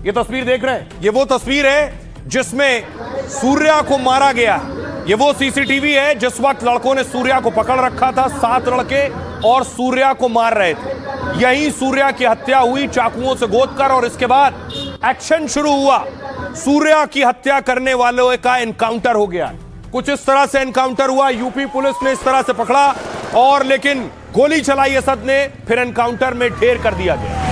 ये तस्वीर देख रहे हैं, ये वो तस्वीर है जिसमें सूर्या को मारा गया। ये वो सीसीटीवी है जिस वक्त लड़कों ने सूर्या को पकड़ रखा था, 7 लड़के, और सूर्या को मार रहे थे। यही सूर्या की हत्या हुई चाकुओं से गोदकर, और इसके बाद एक्शन शुरू हुआ। सूर्या की हत्या करने वालों का एनकाउंटर हो गया। कुछ इस तरह से एनकाउंटर हुआ, यूपी पुलिस ने इस तरह से पकड़ा, और लेकिन गोली चलाई असद ने, फिर एनकाउंटर में ढेर कर दिया गया।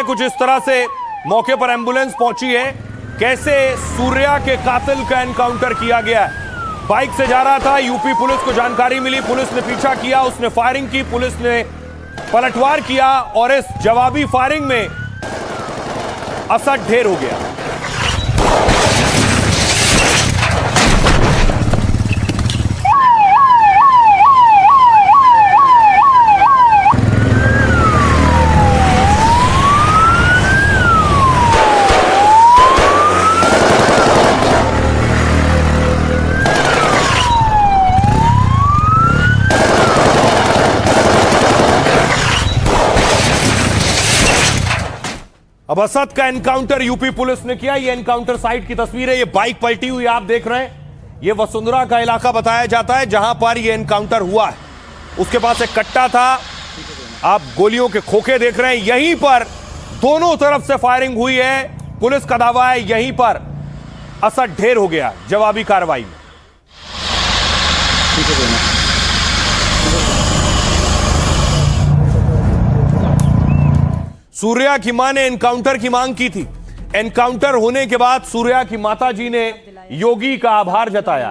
कुछ इस तरह से मौके पर एम्बुलेंस पहुंची है, कैसे सूर्या के कातिल का एनकाउंटर किया गया है। बाइक से जा रहा था, यूपी पुलिस को जानकारी मिली, पुलिस ने पीछा किया, उसने फायरिंग की, पुलिस ने पलटवार किया, और इस जवाबी फायरिंग में असद ढेर हो गया। अब असद का एनकाउंटर यूपी पुलिस ने किया। ये एनकाउंटर साइट की तस्वीर है, ये बाइक पलटी हुई आप देख रहे हैं। ये वसुंधरा का इलाका बताया जाता है जहां पर ये एनकाउंटर हुआ है। उसके पास एक कट्टा था, आप गोलियों के खोखे देख रहे हैं। यहीं पर दोनों तरफ से फायरिंग हुई है। पुलिस का दावा है यहीं पर असद ढेर हो गया जवाबी कार्रवाई में। सूर्या की मां ने एनकाउंटर की मांग की थी। एनकाउंटर होने के बाद सूर्या की माताजी ने योगी का आभार जताया।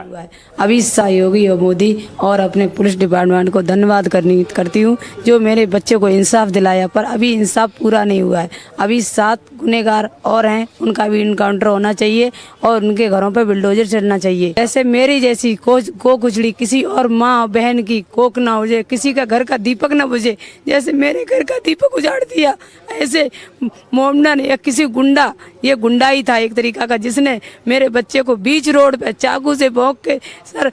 अभी योगी और मोदी और अपने पुलिस डिपार्टमेंट को धन्यवाद करती हूँ जो मेरे बच्चे को इंसाफ दिलाया, पर अभी इंसाफ पूरा नहीं हुआ है। अभी 7 गुनहगार और हैं, उनका भी इनकाउंटर होना चाहिए और उनके घरों पर बुलडोजर चलना चाहिए। ऐसे मेरी जैसी को कुचड़ी किसी और माँ बहन की कोक ना हो जाए, किसी का घर का दीपक ना बुझे, जैसे मेरे घर का दीपक उजाड़ दिया, ऐसे मोमडन या किसी गुंडा, ये गुंडा ही था एक तरीका का, जिसने मेरे बच्चे को बीच रोड पे चाकू से भोंक के सर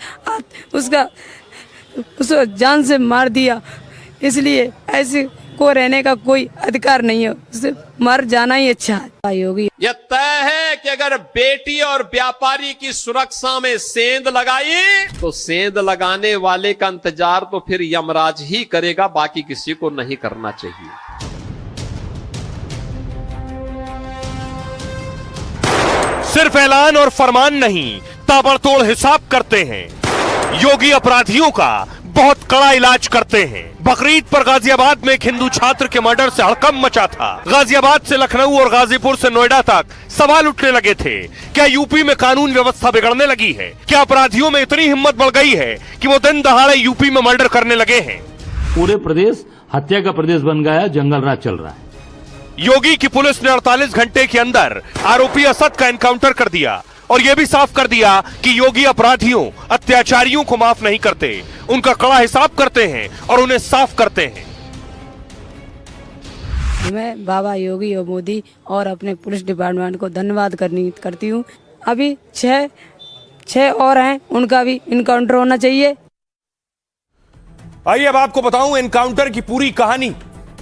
उसको जान से मार दिया। इसलिए ऐसे को रहने का कोई अधिकार नहीं है, उसे मर जाना ही अच्छा है। योगी यह तय है कि अगर बेटी और व्यापारी की सुरक्षा में सेंध लगाई तो सेंध लगाने वाले का इंतजार तो फिर यमराज ही करेगा, बाकी किसी को नहीं करना चाहिए। सिर्फ ऐलान और फरमान नहीं, ताबड़तोड़ हिसाब करते हैं। योगी अपराधियों का बहुत कड़ा इलाज करते हैं। बकरीद पर गाजियाबाद में एक हिंदू छात्र के मर्डर से हड़कंप मचा था। गाजियाबाद से लखनऊ और गाजीपुर से नोएडा तक सवाल उठने लगे थे, क्या यूपी में कानून व्यवस्था बिगड़ने लगी है? क्या अपराधियों में इतनी हिम्मत बढ़ गई है कि वो दिन दहाड़े यूपी में मर्डर करने लगे हैं? पूरे प्रदेश हत्या का प्रदेश बन गया है, जंगल राज चल रहा है। योगी की पुलिस ने 48 घंटे के अंदर आरोपी असद का एनकाउंटर कर दिया और यह भी साफ कर दिया कि योगी अपराधियों, अत्याचारियों को माफ नहीं करते, उनका कड़ा हिसाब करते हैं और उन्हें साफ करते हैं। मैं बाबा योगी और मोदी और अपने पुलिस डिपार्टमेंट को धन्यवाद करती हूँ। अभी 6 और हैं, उनका भी इनकाउंटर होना चाहिए। आइए अब आपको बताऊं एनकाउंटर की पूरी कहानी,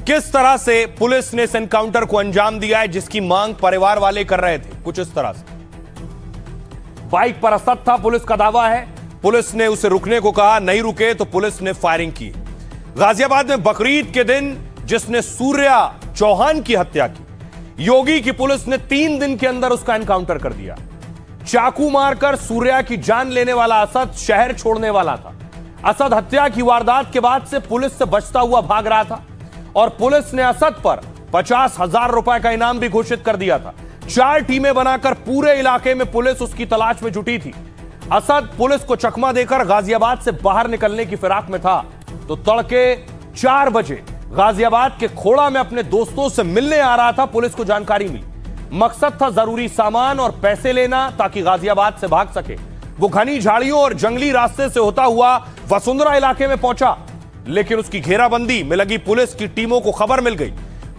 किस तरह से पुलिस ने इस एनकाउंटर को अंजाम दिया है, जिसकी मांग परिवार वाले कर रहे थे। कुछ इस तरह से बाइक पर असद था, पुलिस का दावा है। पुलिस ने उसे रुकने को कहा, नहीं रुके तो पुलिस ने फायरिंग की। गाजियाबाद में बकरीद के दिन जिसने सूर्या चौहान की हत्या की, योगी की पुलिस ने 3 दिन के अंदर उसका एनकाउंटर कर दिया। चाकू मारकर सूर्या की जान लेने वाला असद शहर छोड़ने वाला था। असद हत्या की वारदात के बाद से पुलिस से बचता हुआ भाग रहा था और पुलिस ने असद पर 50,000 रुपए का इनाम भी घोषित कर दिया था। 4 टीमें बनाकर पूरे इलाके में पुलिस उसकी तलाश में जुटी थी। असद पुलिस को चकमा देकर गाजियाबाद से बाहर निकलने की फिराक में था तो तड़के 4 बजे गाजियाबाद के खोड़ा में अपने दोस्तों से मिलने आ रहा था। पुलिस को जानकारी मिली, मकसद था जरूरी सामान और पैसे लेना ताकि गाजियाबाद से भाग सके। वो घनी झाड़ियों और जंगली रास्ते से होता हुआ वसुंधरा इलाके में पहुंचा। लेकिन उसकी घेराबंदी में लगी पुलिस की टीमों को खबर मिल गई।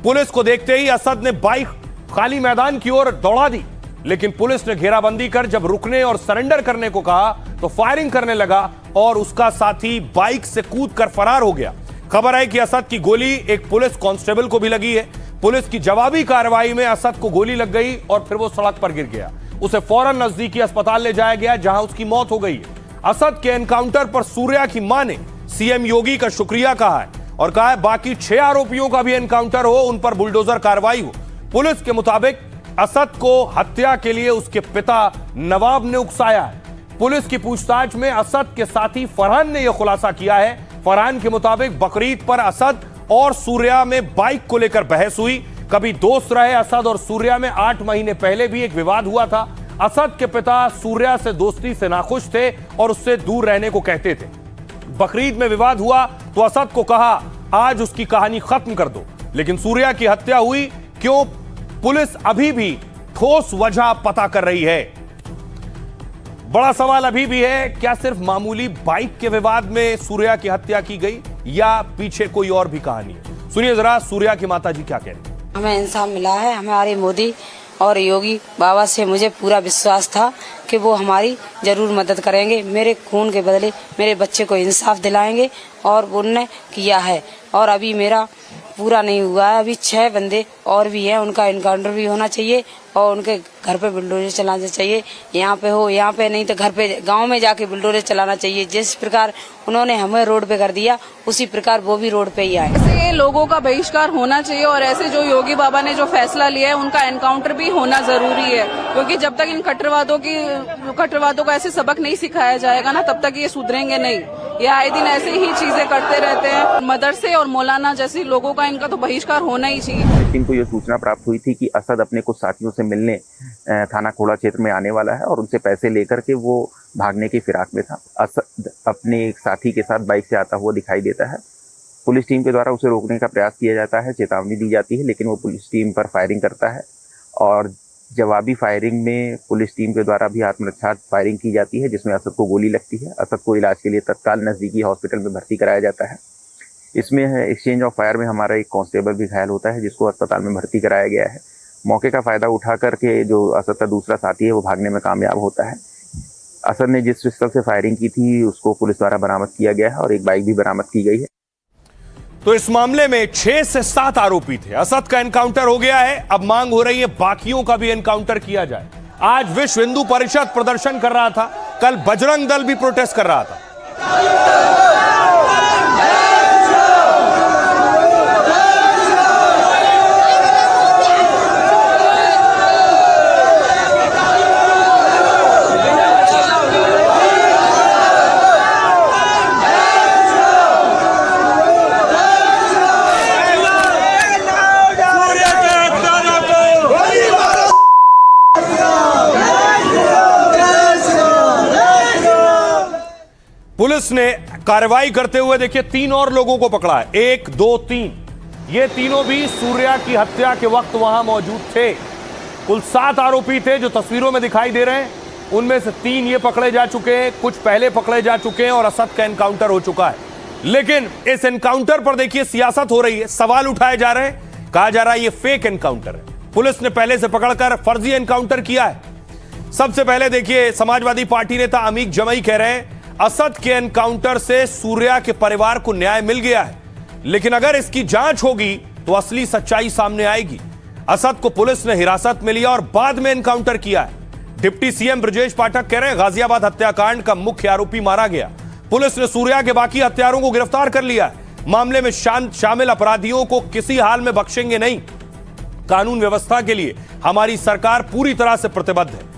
पुलिस को देखते ही असद ने बाइक खाली मैदान की ओर दौड़ा दी, लेकिन पुलिस ने घेराबंदी कर जब रुकने और सरेंडर करने को कहा तो फायरिंग करने लगा और उसका साथी बाइक से कूदकर फरार हो गया। खबर है कि असद की गोली एक पुलिस कांस्टेबल को भी लगी है। पुलिस की जवाबी कार्रवाई में असद को गोली लग गई और फिर वो सड़क पर गिर गया। उसे फौरन नजदीकी अस्पताल ले जाया गया, जहां उसकी मौत हो गई है। असद के एनकाउंटर पर सूर्या की मां ने सीएम योगी का शुक्रिया कहा है और कहा है बाकी 6 आरोपियों का भी एनकाउंटर हो, उन पर बुलडोजर कार्रवाई हो। पुलिस के मुताबिक असद को हत्या के लिए उसके पिता नवाब ने उकसाया है। पुलिस की पूछताछ में असद के साथी फरहान ने यह खुलासा किया है। फरहान के मुताबिक बकरीद पर असद और सूर्या में बाइक को लेकर बहस हुई। कभी दोस्त रहे असद और सूर्या में 8 महीने पहले भी एक विवाद हुआ था। असद के पिता सूर्या से दोस्ती से नाखुश थे और उससे दूर रहने को कहते थे। बकरीद में विवाद हुआ तो असद को कहा आज उसकी कहानी खत्म कर दो, लेकिन सूर्या की हत्या हुई क्यों? पुलिस अभी भी ठोस वजह पता कर रही है। बड़ा सवाल अभी भी है, क्या सिर्फ मामूली बाइक के विवाद में सूर्या की हत्या की गई या पीछे कोई और भी कहानी है? सुनिए जरा सूर्या की माताजी क्या कह रही हैं। हमें इंसाफ मिला है। हमारे मोदी और योगी बाबा से मुझे पूरा विश्वास था कि वो हमारी जरूर मदद करेंगे, मेरे खून के बदले मेरे बच्चे को इंसाफ दिलाएंगे और उन्होंने किया है। और अभी मेरा पूरा नहीं हुआ है, अभी 6 बंदे और भी हैं, उनका एनकाउंटर भी होना चाहिए और उनके घर पे बुलडोजर चलाना चाहिए। यहाँ पे हो, यहाँ पे नहीं तो घर पे गांव में जाके बुलडोजर चलाना चाहिए। जिस प्रकार उन्होंने हमें रोड पे कर दिया उसी प्रकार वो भी रोड पे ही आए। ऐसे लोगों का बहिष्कार होना चाहिए और ऐसे जो योगी बाबा ने जो फैसला लिया है उनका एनकाउंटर भी होना जरूरी है, क्योंकि जब तक इन कट्टरवादों का ऐसे सबक नहीं सिखाया जाएगा ना, तब तक ये सुधरेंगे नहीं। ये आए दिन ऐसे ही चीजें करते रहते हैं। मदरसे और मौलाना जैसे लोगों का इनका तो बहिष्कार होना ही चाहिए। इनको ये सूचना प्राप्त हुई थी कि असद अपने कुछ साथियों से मिलने थाना खोड़ा क्षेत्र में आने वाला है और उनसे पैसे लेकर के वो भागने की फिराक में था। असद अपने एक साथी के साथ बाइक से आता हुआ दिखाई देता है। पुलिस टीम के द्वारा उसे रोकने का प्रयास किया जाता है, चेतावनी दी जाती है, लेकिन वो पुलिस टीम पर फायरिंग करता है और जवाबी फायरिंग में पुलिस टीम के द्वारा भी आत्मरक्षा फायरिंग की जाती है, जिसमें असद को गोली लगती है। असद को इलाज के लिए तत्काल नजदीकी हॉस्पिटल में भर्ती कराया जाता है। इसमें एक्सचेंज ऑफ फायर में हमारा एक कांस्टेबल भी घायल होता है, जिसको अस्पताल में भर्ती कराया गया है। मौके का फायदा उठा करके जो असद का दूसरा साथी है वो भागने में कामयाब होता है। असद ने जिस पिस्टल से फायरिंग की थी उसको पुलिस द्वारा बरामद किया गया है और एक बाइक भी बरामद की गई है। तो इस मामले में 6 से 7 आरोपी थे। असद का एनकाउंटर हो गया है, अब मांग हो रही है बाकियों का भी एनकाउंटर किया जाए। आज विश्व हिंदू परिषद प्रदर्शन कर रहा था, कल बजरंग दल भी प्रोटेस्ट कर रहा था। पुलिस ने कार्रवाई करते हुए देखिए 3 और लोगों को पकड़ा है। 1, 2, 3 ये तीनों भी सूर्या की हत्या के वक्त वहां मौजूद थे। कुल 7 आरोपी थे जो तस्वीरों में दिखाई दे रहे हैं। उनमें से 3 ये पकड़े जा चुके हैं, कुछ पहले पकड़े जा चुके हैं और असद का एनकाउंटर हो चुका है। लेकिन इस एनकाउंटर पर देखिए सियासत हो रही है, सवाल उठाए जा रहे हैं। कहा जा रहा है ये फेक एनकाउंटर है, पुलिस ने पहले से पकड़कर फर्जी एनकाउंटर किया है। सबसे पहले देखिए समाजवादी पार्टी नेता अमीक जमई कह रहे हैं असद के एनकाउंटर से सूर्या के परिवार को न्याय मिल गया है, लेकिन अगर इसकी जांच होगी तो असली सच्चाई सामने आएगी। असद को पुलिस ने हिरासत में लिया और बाद में एनकाउंटर किया है। डिप्टी सीएम ब्रजेश पाठक कह रहे हैं गाजियाबाद हत्याकांड का मुख्य आरोपी मारा गया, पुलिस ने सूर्या के बाकी हत्यारों को गिरफ्तार कर लिया है। मामले में शामिल अपराधियों को किसी हाल में बख्शेंगे नहीं। कानून व्यवस्था के लिए हमारी सरकार पूरी तरह से प्रतिबद्ध है।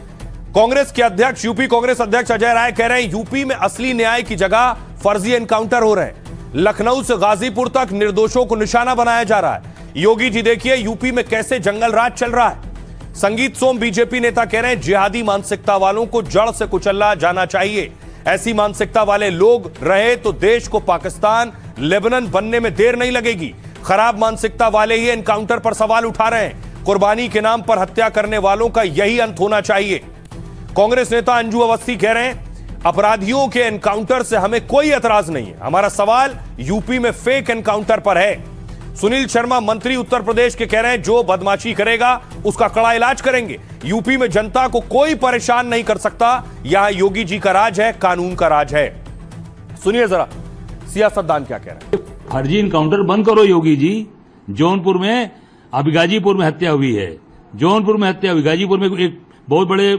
कांग्रेस के अध्यक्ष यूपी कांग्रेस अध्यक्ष अजय राय कह रहे हैं यूपी में असली न्याय की जगह फर्जी एनकाउंटर हो रहे हैं। लखनऊ से गाजीपुर तक निर्दोषों को निशाना बनाया जा रहा है। योगी जी देखिए यूपी में कैसे जंगल राज चल रहा है। संगीत सोम बीजेपी नेता कह रहे हैं जिहादी मानसिकता वालों को जड़ से कुचला जाना चाहिए। ऐसी मानसिकता वाले लोग रहे तो देश को पाकिस्तान लेबनान बनने में देर नहीं लगेगी। खराब मानसिकता वाले ही एनकाउंटर पर सवाल उठा रहे हैं। कुर्बानी के नाम पर हत्या करने वालों का यही अंत होना चाहिए। कांग्रेस नेता अंजू अवस्थी कह रहे हैं अपराधियों के एनकाउंटर से हमें कोई एतराज नहीं है। हमारा सवाल यूपी में फेक एनकाउंटर पर है। सुनील शर्मा मंत्री उत्तर प्रदेश के कह रहे हैं जो बदमाशी करेगा उसका कड़ा इलाज करेंगे। यूपी में जनता को कोई परेशान नहीं कर सकता। यहां योगी जी का राज है, कानून का राज है। सुनिए जरा सियासतदान क्या कह रहे हैं। फर्जी इनकाउंटर बंद करो योगी जी। जौनपुर में अभी गाजीपुर में हत्या हुई है, जौनपुर में हत्या हुई, गाजीपुर में एक बहुत बड़े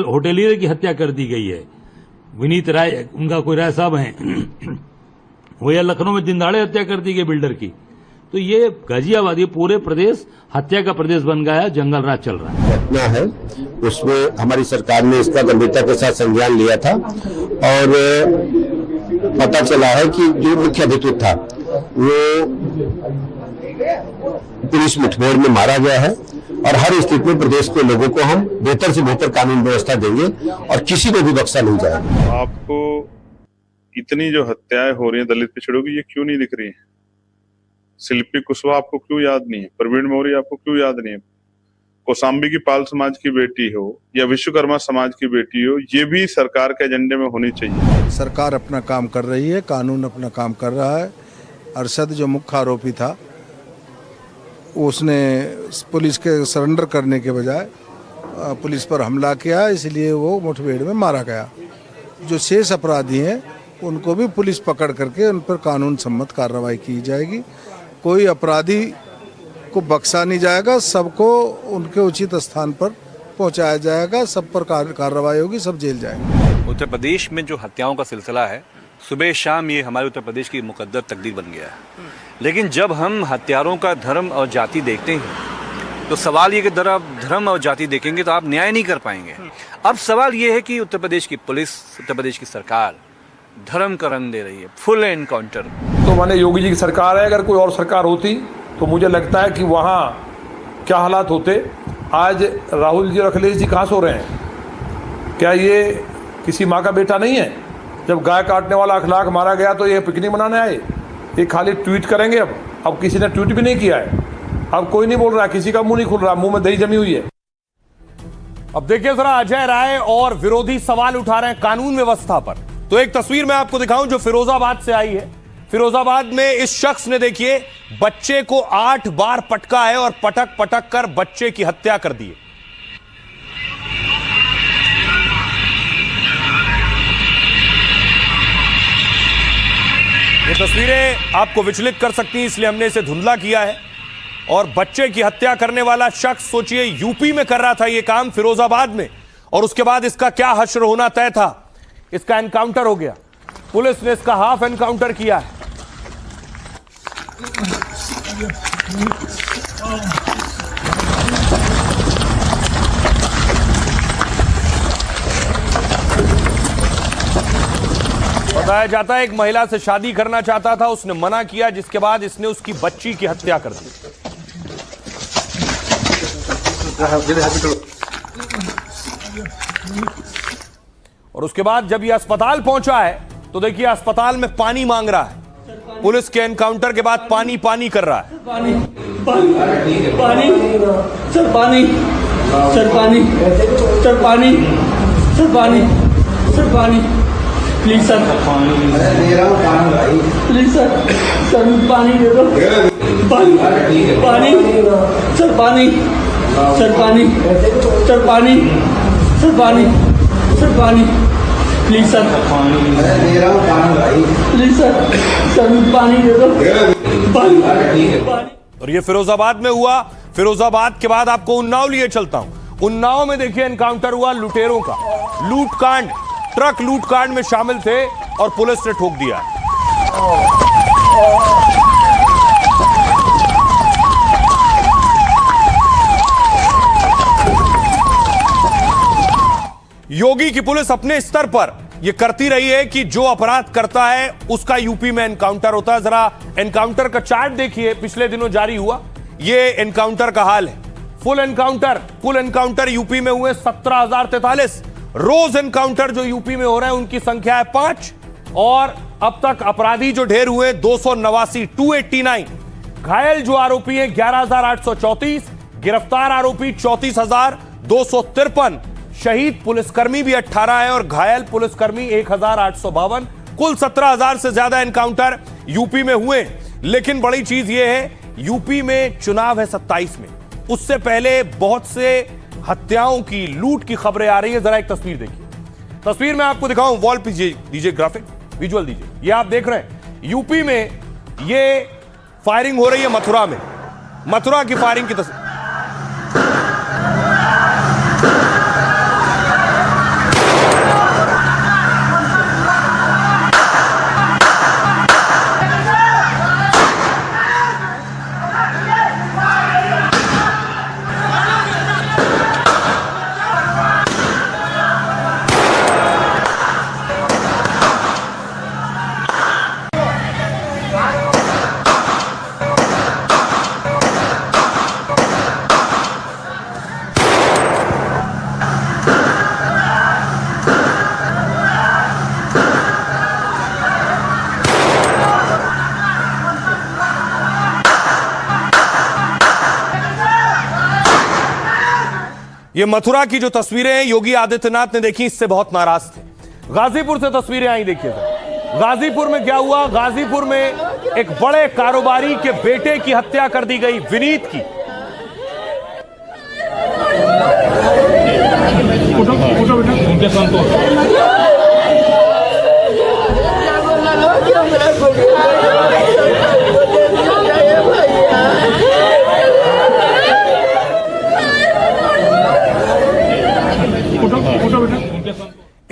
होटलियर की हत्या कर दी गई है। विनीत राय उनका कोई राय साहब हैं वो, या लखनऊ में दिनदाड़े हत्या कर दी गई बिल्डर की। तो ये गाजियाबाद, ये पूरे प्रदेश हत्या का प्रदेश बन गया है, जंगल राज चल रहा है। घटना है उसमें हमारी सरकार ने इसका गंभीरता के साथ संज्ञान लिया था और पता चला है कि जो मुख्य अभियुक्त था वो पुलिस मुठभेड़ में मारा गया है और हर स्थिति में प्रदेश के लोगों को हम बेहतर से बेहतर कानून व्यवस्था देंगे और किसी को भी बख्शा नहीं जाएगा। आपको इतनी जो हत्याएं हो रही हैं दलित पिछड़ों की, ये क्यों नहीं दिख रही है? शिल्पी कुशवाहा आपको क्यों याद नहीं है? प्रवीण मौर्य आपको क्यों याद नहीं है? कौशाम्बी की पाल समाज की बेटी हो या विश्वकर्मा समाज की बेटी हो, ये भी सरकार के एजेंडे में होनी चाहिए। सरकार अपना काम कर रही है, कानून अपना काम कर रहा है। अरशद जो मुख्य आरोपी था उसने पुलिस के सरेंडर करने के बजाय पुलिस पर हमला किया, इसलिए वो मुठभेड़ में मारा गया। जो शेष अपराधी हैं उनको भी पुलिस पकड़ करके उन पर कानून सम्मत कार्रवाई की जाएगी। कोई अपराधी को बख्शा नहीं जाएगा, सबको उनके उचित स्थान पर पहुंचाया जाएगा, सब पर कार्रवाई होगी, सब जेल जाएंगे। उत्तर प्रदेश में जो हत्याओं का सिलसिला है, सुबह शाम ये हमारे उत्तर प्रदेश की मुकद्दर तकदीर बन गया है। लेकिन जब हम हत्यारों का धर्म और जाति देखते हैं तो सवाल ये कि धर्म और जाति देखेंगे तो आप न्याय नहीं कर पाएंगे। अब सवाल ये है कि उत्तर प्रदेश की पुलिस, उत्तर प्रदेश की सरकार धर्म का रंग दे रही है, फुल एनकाउंटर। तो माने योगी जी की सरकार है, अगर कोई और सरकार होती तो मुझे लगता है कि वहाँ क्या हालात होते। आज राहुल जी और अखिलेश जी कहाँ सो रहे हैं? क्या ये किसी माँ का बेटा नहीं है? जब गाय काटने वाला अखलाक मारा गया तो ये पिकनिक मनाने आए? ये खाली ट्वीट करेंगे। अब किसी ने ट्वीट भी नहीं किया है, अब कोई नहीं बोल रहा, किसी का मुंह नहीं खुल रहा, मुंह में दही जमी हुई है। अब देखिए जरा अजय राय और विरोधी सवाल उठा रहे हैं कानून व्यवस्था पर। तो एक तस्वीर मैं आपको दिखाऊं जो फिरोजाबाद से आई है। फिरोजाबाद में इस शख्स ने देखिए बच्चे को 8 बार पटका है और पटक पटक कर बच्चे की हत्या कर दी है। ये तस्वीरें आपको विचलित कर सकती हैं, इसलिए हमने इसे धुंधला किया है। और बच्चे की हत्या करने वाला शख्स सोचिए यूपी में कर रहा था ये काम, फिरोजाबाद में, और उसके बाद इसका क्या हश्र होना तय था। इसका एनकाउंटर हो गया, पुलिस ने इसका हाफ एनकाउंटर किया है। बताया जाता है एक महिला से शादी करना चाहता था, उसने मना किया, जिसके बाद इसने उसकी बच्ची की हत्या कर दी। और उसके बाद जब ये अस्पताल पहुंचा है तो देखिए अस्पताल में पानी मांग रहा है। पुलिस के एनकाउंटर के बाद पानी पानी कर रहा है। पानी पानी पानी सर, पानी सर, पानी सर, पानी सर, पानी सर, पानी please sir, please sir, sir पानी दे दो, पानी पानी सर, पानी सर, पानी सर, पानी सर, पानी सर, पानी please sir, please sir, sir पानी दे दो, पानी। और ये फिरोजाबाद में हुआ। फिरोजाबाद के बाद आपको उन्नाव लिए चलता हूं। उन्नाव में देखिए एनकाउंटर हुआ लुटेरों का। लूटकांड, ट्रक लूटकांड में शामिल थे और पुलिस ने ठोक दिया। योगी की पुलिस अपने स्तर पर यह करती रही है कि जो अपराध करता है उसका यूपी में एनकाउंटर होता है। जरा एनकाउंटर का चार्ट देखिए, पिछले दिनों जारी हुआ, यह एनकाउंटर का हाल है। फुल एनकाउंटर यूपी में हुए 17,043। रोज एनकाउंटर जो यूपी में हो रहे हैं उनकी संख्या है 5। और अब तक अपराधी जो ढेर हुए 289, 289। घायल जो आरोपी हैं 11,834। गिरफ्तार आरोपी 34,253। शहीद पुलिसकर्मी भी 18 है और घायल पुलिसकर्मी 1852। कुल 17,000 से ज्यादा एनकाउंटर यूपी में हुए। लेकिन बड़ी चीज यह है, यूपी में चुनाव है 27 में, उससे पहले बहुत से हत्याओं की, लूट की खबरें आ रही है। जरा एक तस्वीर देखिए, तस्वीर में आपको दिखाऊं, वॉल पे दीजिए ग्राफिक, विजुअल दीजिए। ये आप देख रहे हैं यूपी में ये फायरिंग हो रही है मथुरा में, मथुरा की फायरिंग की तस्वीर। ये मथुरा की जो तस्वीरें हैं योगी आदित्यनाथ ने देखी, इससे बहुत नाराज थे। गाजीपुर से तस्वीरें आई, देखिए गाजीपुर में क्या हुआ। गाजीपुर में एक बड़े कारोबारी के बेटे की हत्या कर दी गई, विनीत की।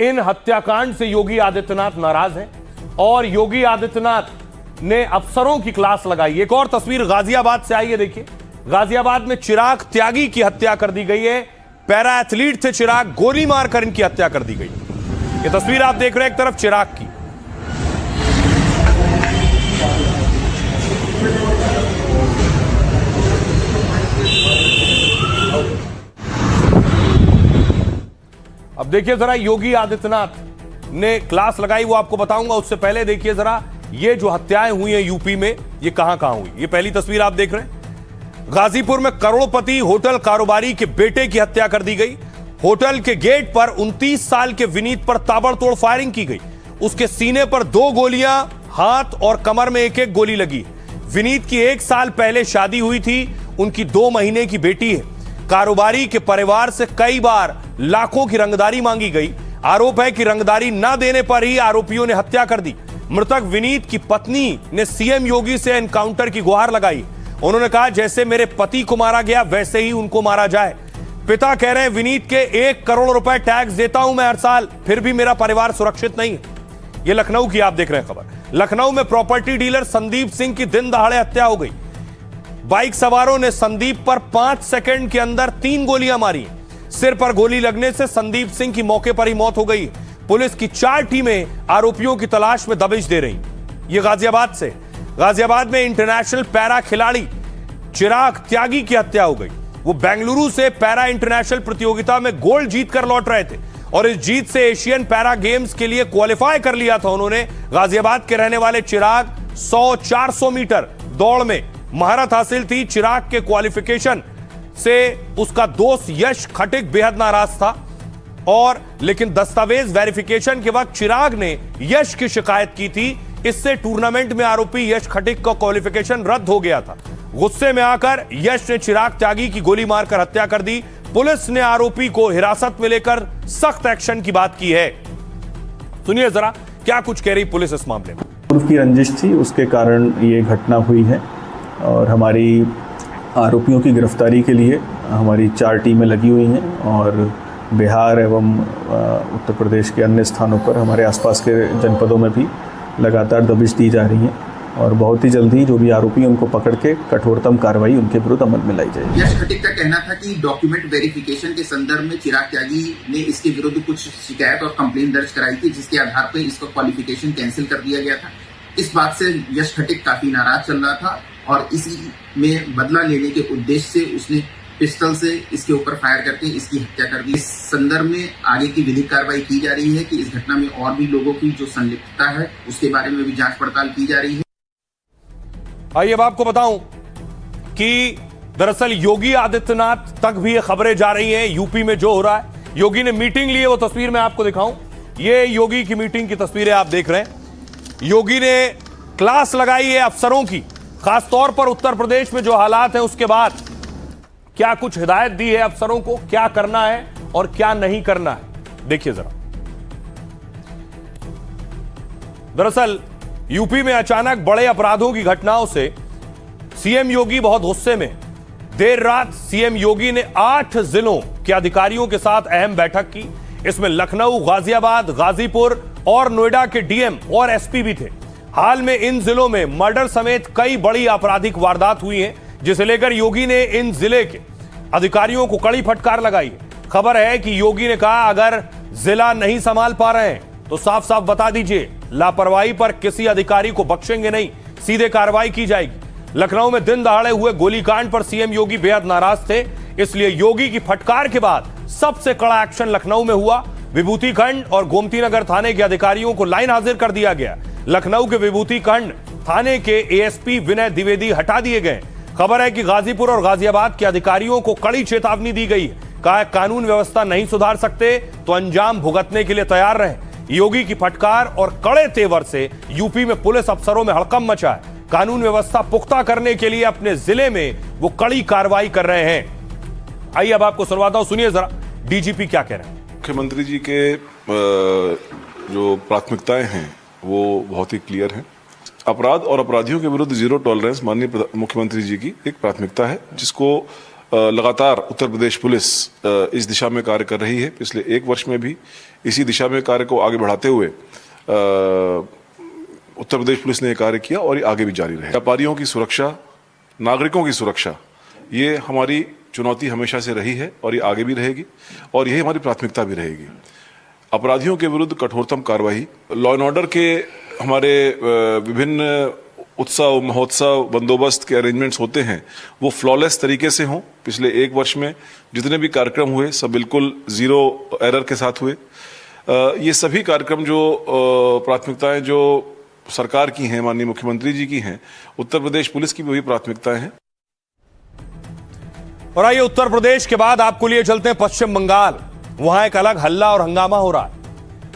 इन हत्याकांड से योगी आदित्यनाथ नाराज हैं और योगी आदित्यनाथ ने अफसरों की क्लास लगाई। एक और तस्वीर गाजियाबाद से आई है, देखिए गाजियाबाद में चिराग त्यागी की हत्या कर दी गई है। पैरा एथलीट थे चिराग, गोली मारकर इनकी हत्या कर दी गई। ये तस्वीर आप देख रहे हैं, एक तरफ चिराग की, अब देखिए जरा योगी आदित्यनाथ ने क्लास लगाई, वो आपको बताऊंगा। उससे पहले देखिए जरा ये जो हत्याएं हुई हैं यूपी में, ये कहां कहां हुई। ये पहली तस्वीर आप देख रहे हैं, गाजीपुर में करोड़पति होटल कारोबारी के बेटे की हत्या कर दी गई। होटल के गेट पर 29 साल के विनीत पर ताबड़तोड़ फायरिंग की गई। उसके सीने पर 2 गोलियां, हाथ और कमर में 1-1 गोली लगी। विनीत की 1 साल पहले शादी हुई थी, उनकी 2 महीने की बेटी है। कारोबारी के परिवार से कई बार लाखों की रंगदारी मांगी गई। आरोप है कि रंगदारी न देने पर ही आरोपियों ने हत्या कर दी। मृतक विनीत की पत्नी ने सीएम योगी से एनकाउंटर की गुहार लगाई। उन्होंने कहा, जैसे मेरे पति को मारा गया वैसे ही उनको मारा जाए। पिता कह रहे हैं, विनीत के 1 करोड़ रुपए टैक्स देता हूं मैं हर साल, फिर भी मेरा परिवार सुरक्षित नहीं है। यह लखनऊ की आप देख रहे हैं खबर। लखनऊ में प्रॉपर्टी डीलर संदीप सिंह की दिन दहाड़े हत्या हो गई। बाइक सवारों ने संदीप पर 5 सेकंड के अंदर 3 गोलियां मारी। सिर पर गोली लगने से संदीप सिंह की मौके पर ही मौत हो गई। पुलिस की 4 टीमें आरोपियों की तलाश में दबिश दे रही। ये गाजियाबाद से, गाजियाबाद में इंटरनेशनल पैरा खिलाड़ी चिराग त्यागी की हत्या हो गई। वो बेंगलुरु से पैरा इंटरनेशनल प्रतियोगिता में गोल्ड जीतकर लौट रहे थे और इस जीत से एशियन पैरा गेम्स के लिए क्वालिफाई कर लिया था उन्होंने। गाजियाबाद के रहने वाले चिराग 100-400 मीटर दौड़ में महारत हासिल थी। चिराग के क्वालिफिकेशन से उसका दोस्त यश खटिक बेहद नाराज था और लेकिन दस्तावेज वेरिफिकेशन के वक्त चिराग ने यश की शिकायत की थी। इससे टूर्नामेंट में आरोपी यश खटिक का क्वालिफिकेशन रद्द हो गया था। गुस्से में आकर यश ने चिराग त्यागी की गोली मारकर हत्या कर दी। पुलिस ने आरोपी को हिरासत में लेकर सख्त एक्शन की बात की है। सुनिए जरा क्या कुछ कह रही पुलिस इस मामले में। पूर्व की रंजिश थी, उसके कारण ये घटना हुई है और हमारी आरोपियों की गिरफ्तारी के लिए हमारी 4 टीमें लगी हुई हैं और बिहार एवं उत्तर प्रदेश के अन्य स्थानों पर हमारे आसपास के जनपदों में भी लगातार दबिश दी जा रही है और बहुत ही जल्दी जो भी आरोपी हैं उनको पकड़ के कठोरतम कार्रवाई उनके विरुद्ध अमल में लाई जाएगी। यश खटिक का कहना था कि डॉक्यूमेंट वेरिफिकेशन के संदर्भ में चिराग त्यागी ने इसके विरुद्ध कुछ शिकायत और कंप्लेन दर्ज कराई थी, जिसके आधार पर इसका क्वालिफिकेशन कैंसिल कर दिया गया था। इस बात से यश खटिक काफी नाराज चल रहा था और इसी में बदला लेने के उद्देश्य से उसने पिस्टल से इसके ऊपर फायर करके इसकी हत्या कर दी। इस संदर्भ में आगे की विधिक कार्रवाई की जा रही है कि इस घटना में और भी लोगों की जो संलिप्तता है उसके बारे में भी जांच पड़ताल की जा रही है। आइए अब आपको बताऊं कि दरअसल योगी आदित्यनाथ तक भी ये खबरें जा रही हैं यूपी में जो हो रहा है। योगी ने मीटिंग ली है, वो तस्वीर मैं आपको दिखाऊं। ये योगी की मीटिंग की तस्वीरें आप देख रहे हैं। योगी ने क्लास लगाई है अफसरों की, खासतौर पर उत्तर प्रदेश में जो हालात हैं उसके बाद क्या कुछ हिदायत दी है अफसरों को, क्या करना है और क्या नहीं करना है, देखिए जरा। दरअसल यूपी में अचानक बड़े अपराधों की घटनाओं से सीएम योगी बहुत गुस्से में। देर रात सीएम योगी ने 8 जिलों के अधिकारियों के साथ अहम बैठक की। इसमें लखनऊ, गाजियाबाद, गाजीपुर और नोएडा के डीएम और एसपी भी थे। हाल में इन जिलों में मर्डर समेत कई बड़ी आपराधिक वारदात हुई हैं, जिसे लेकर योगी ने इन जिले के अधिकारियों को कड़ी फटकार लगाई है। खबर है कि योगी ने कहा, अगर जिला नहीं संभाल पा रहे हैं तो साफ साफ बता दीजिए, लापरवाही पर किसी अधिकारी को बख्शेंगे नहीं, सीधे कार्रवाई की जाएगी। लखनऊ में दिन दहाड़े हुए गोलीकांड पर सीएम योगी बेहद नाराज थे, इसलिए योगी की फटकार के बाद सबसे कड़ा एक्शन लखनऊ में हुआ। विभूति खंड और गोमती नगर थाने के अधिकारियों को लाइन हाजिर कर दिया गया। लखनऊ के विभूति खंड थाने के एएसपी विनय द्विवेदी हटा दिए गए। खबर है कि गाजीपुर और गाजियाबाद के अधिकारियों को कड़ी चेतावनी दी गई है। कहा, कानून व्यवस्था नहीं सुधार सकते तो अंजाम भुगतने के लिए तैयार रहें। योगी की फटकार और कड़े तेवर से यूपी में पुलिस अफसरों में हड़कंप मचा है। कानून व्यवस्था पुख्ता करने के लिए अपने जिले में वो कड़ी कार्रवाई कर रहे हैं। आइए अब आपको सुनवाता हूं, सुनिए जरा डीजीपी क्या कह रहे हैं। मुख्यमंत्री जी के जो प्राथमिकताएं हैं वो बहुत ही क्लियर हैं। अपराध और अपराधियों के विरुद्ध जीरो टॉलरेंस माननीय मुख्यमंत्री जी की एक प्राथमिकता है, जिसको लगातार उत्तर प्रदेश पुलिस इस दिशा में कार्य कर रही है। पिछले 1 वर्ष में भी इसी दिशा में कार्य को आगे बढ़ाते हुए उत्तर प्रदेश पुलिस ने यह कार्य किया और ये आगे भी जारी रहे। व्यापारियों की सुरक्षा, नागरिकों की सुरक्षा, ये हमारी चुनौती हमेशा से रही है और ये आगे भी रहेगी और यही हमारी प्राथमिकता भी रहेगी। अपराधियों के विरुद्ध कठोरतम कार्रवाई, लॉ एंड ऑर्डर के हमारे विभिन्न उत्सव, महोत्सव, बंदोबस्त के अरेंजमेंट्स होते हैं, वो फ्लॉलेस तरीके से हों। पिछले 1 वर्ष में जितने भी कार्यक्रम हुए सब बिल्कुल जीरो एरर के साथ हुए। ये सभी कार्यक्रम जो प्राथमिकताएं जो सरकार की हैं, माननीय मुख्यमंत्री जी की हैं, उत्तर प्रदेश पुलिस की भी वही प्राथमिकताएं हैं। और आइए उत्तर प्रदेश के बाद आपको लिए चलते हैं पश्चिम बंगाल। वहां एक अलग हल्ला और हंगामा हो रहा है।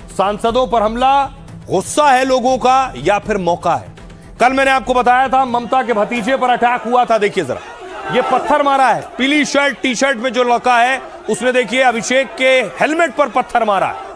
सांसदों पर हमला, गुस्सा है लोगों का या फिर मौका है? कल मैंने आपको बताया था ममता के भतीजे पर अटैक हुआ था। देखिए जरा, ये पत्थर मारा है। पीली शर्ट टी शर्ट में जो लड़का है उसने देखिए अभिषेक के हेलमेट पर पत्थर मारा है।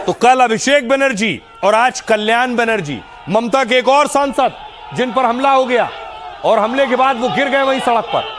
तो कल अभिषेक बनर्जी और आज कल्याण बनर्जी, ममता के एक और सांसद जिन पर हमला हो गया और हमले के बाद वो गिर गए वहीं सड़क पर।